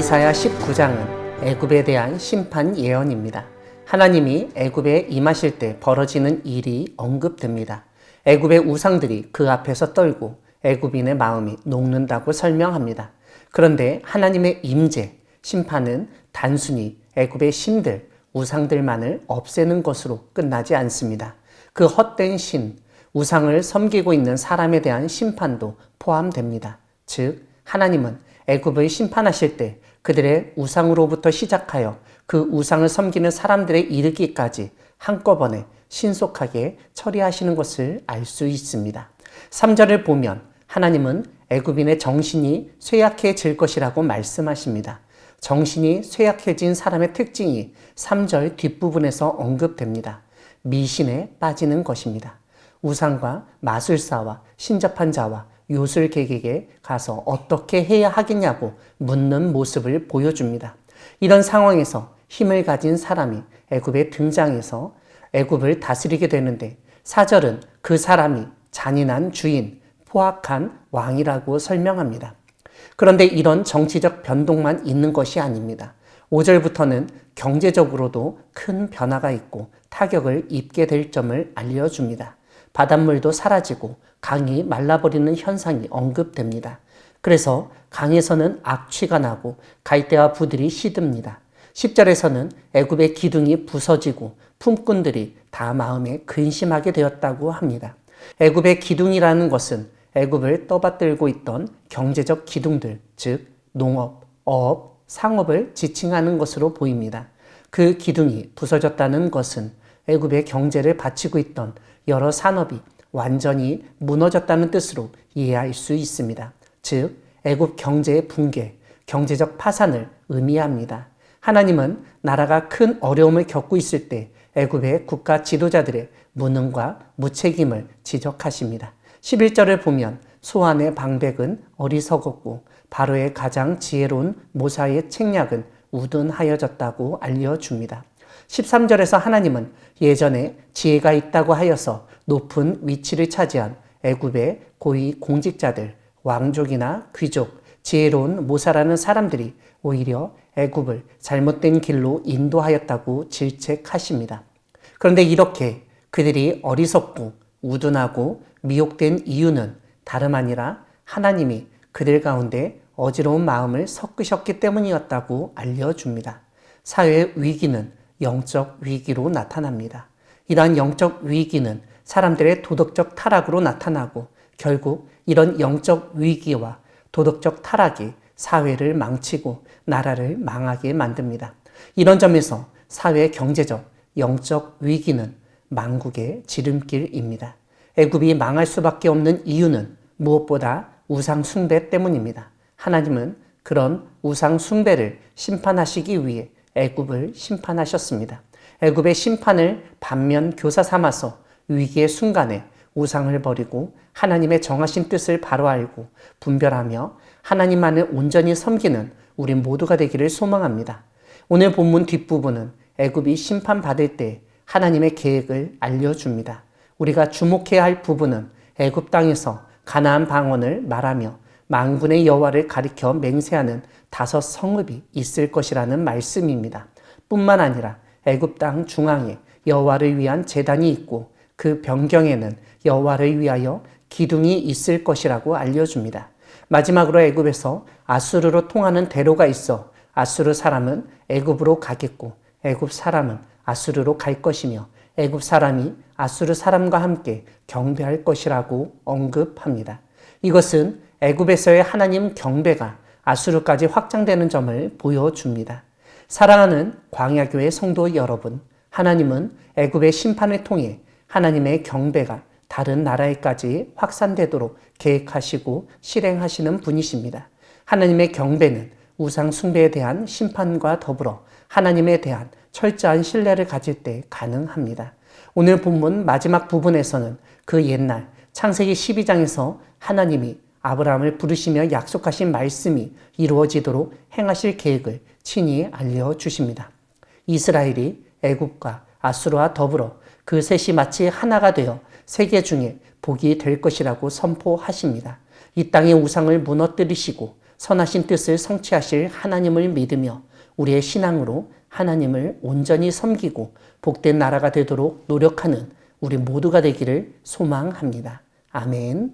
이사야 19장은 애굽에 대한 심판 예언입니다. 하나님이 애굽에 임하실 때 벌어지는 일이 언급됩니다. 애굽의 우상들이 그 앞에서 떨고 애굽인의 마음이 녹는다고 설명합니다. 그런데 하나님의 임재, 심판은 단순히 애굽의 신들, 우상들만을 없애는 것으로 끝나지 않습니다. 그 헛된 신, 우상을 섬기고 있는 사람에 대한 심판도 포함됩니다. 즉, 하나님은 애굽을 심판하실 때 그들의 우상으로부터 시작하여 그 우상을 섬기는 사람들에 이르기까지 한꺼번에 신속하게 처리하시는 것을 알 수 있습니다. 3절을 보면 하나님은 애굽인의 정신이 쇠약해질 것이라고 말씀하십니다. 정신이 쇠약해진 사람의 특징이 3절 뒷부분에서 언급됩니다. 미신에 빠지는 것입니다. 우상과 마술사와 신접한 자와 요술객에게 가서 어떻게 해야 하겠냐고 묻는 모습을 보여줍니다. 이런 상황에서 힘을 가진 사람이 애굽에 등장해서 애굽을 다스리게 되는데 4절은 그 사람이 잔인한 주인, 포악한 왕이라고 설명합니다. 그런데 이런 정치적 변동만 있는 것이 아닙니다. 5절부터는 경제적으로도 큰 변화가 있고 타격을 입게 될 점을 알려줍니다. 바닷물도 사라지고 강이 말라버리는 현상이 언급됩니다. 그래서 강에서는 악취가 나고 갈대와 부들이 시듭니다. 10절에서는 애굽의 기둥이 부서지고 품꾼들이 다 마음에 근심하게 되었다고 합니다. 애굽의 기둥이라는 것은 애굽을 떠받들고 있던 경제적 기둥들, 즉 농업, 어업, 상업을 지칭하는 것으로 보입니다. 그 기둥이 부서졌다는 것은 애굽의 경제를 바치고 있던 여러 산업이 완전히 무너졌다는 뜻으로 이해할 수 있습니다. 즉, 애굽 경제의 붕괴, 경제적 파산을 의미합니다. 하나님은 나라가 큰 어려움을 겪고 있을 때 애굽의 국가 지도자들의 무능과 무책임을 지적하십니다. 11절을 보면 소안의 방백은 어리석었고 바로의 가장 지혜로운 모사의 책략은 우둔하여졌다고 알려줍니다. 13절에서 하나님은 예전에 지혜가 있다고 하여서 높은 위치를 차지한 애굽의 고위 공직자들, 왕족이나 귀족, 지혜로운 모사라는 사람들이 오히려 애굽을 잘못된 길로 인도하였다고 질책하십니다. 그런데 이렇게 그들이 어리석고 우둔하고 미혹된 이유는 다름 아니라 하나님이 그들 가운데 어지러운 마음을 섞으셨기 때문이었다고 알려줍니다. 사회의 위기는 영적 위기로 나타납니다. 이러한 영적 위기는 사람들의 도덕적 타락으로 나타나고 결국 이런 영적 위기와 도덕적 타락이 사회를 망치고 나라를 망하게 만듭니다. 이런 점에서 사회 경제적, 영적 위기는 망국의 지름길입니다. 애굽이 망할 수밖에 없는 이유는 무엇보다 우상 숭배 때문입니다. 하나님은 그런 우상 숭배를 심판하시기 위해 애굽을 심판하셨습니다. 애굽의 심판을 반면 교사 삼아서 위기의 순간에 우상을 버리고 하나님의 정하신 뜻을 바로 알고 분별하며 하나님만을 온전히 섬기는 우리 모두가 되기를 소망합니다. 오늘 본문 뒷부분은 애굽이 심판받을 때 하나님의 계획을 알려줍니다. 우리가 주목해야 할 부분은 애굽 땅에서 가나안 방언을 말하며 만군의 여호와를 가리켜 맹세하는 5 성읍이 있을 것이라는 말씀입니다. 뿐만 아니라 애굽 땅 중앙에 여호와를 위한 제단이 있고 그 변경에는 여호와를 위하여 기둥이 있을 것이라고 알려줍니다. 마지막으로 애굽에서 아수르로 통하는 대로가 있어 아수르 사람은 애굽으로 가겠고 애굽 사람은 아수르로 갈 것이며 애굽 사람이 아수르 사람과 함께 경배할 것이라고 언급합니다. 이것은 애굽에서의 하나님 경배가 아수르까지 확장되는 점을 보여줍니다. 사랑하는 광야교회 성도 여러분, 하나님은 애굽의 심판을 통해 하나님의 경배가 다른 나라에까지 확산되도록 계획하시고 실행하시는 분이십니다. 하나님의 경배는 우상 숭배에 대한 심판과 더불어 하나님에 대한 철저한 신뢰를 가질 때 가능합니다. 오늘 본문 마지막 부분에서는 그 옛날 창세기 12장에서 하나님이 아브라함을 부르시며 약속하신 말씀이 이루어지도록 행하실 계획을 친히 알려주십니다. 이스라엘이 애굽과 아수르와 더불어 그 셋이 마치 하나가 되어 세계 중에 복이 될 것이라고 선포하십니다. 이 땅의 우상을 무너뜨리시고 선하신 뜻을 성취하실 하나님을 믿으며 우리의 신앙으로 하나님을 온전히 섬기고 복된 나라가 되도록 노력하는 우리 모두가 되기를 소망합니다. 아멘.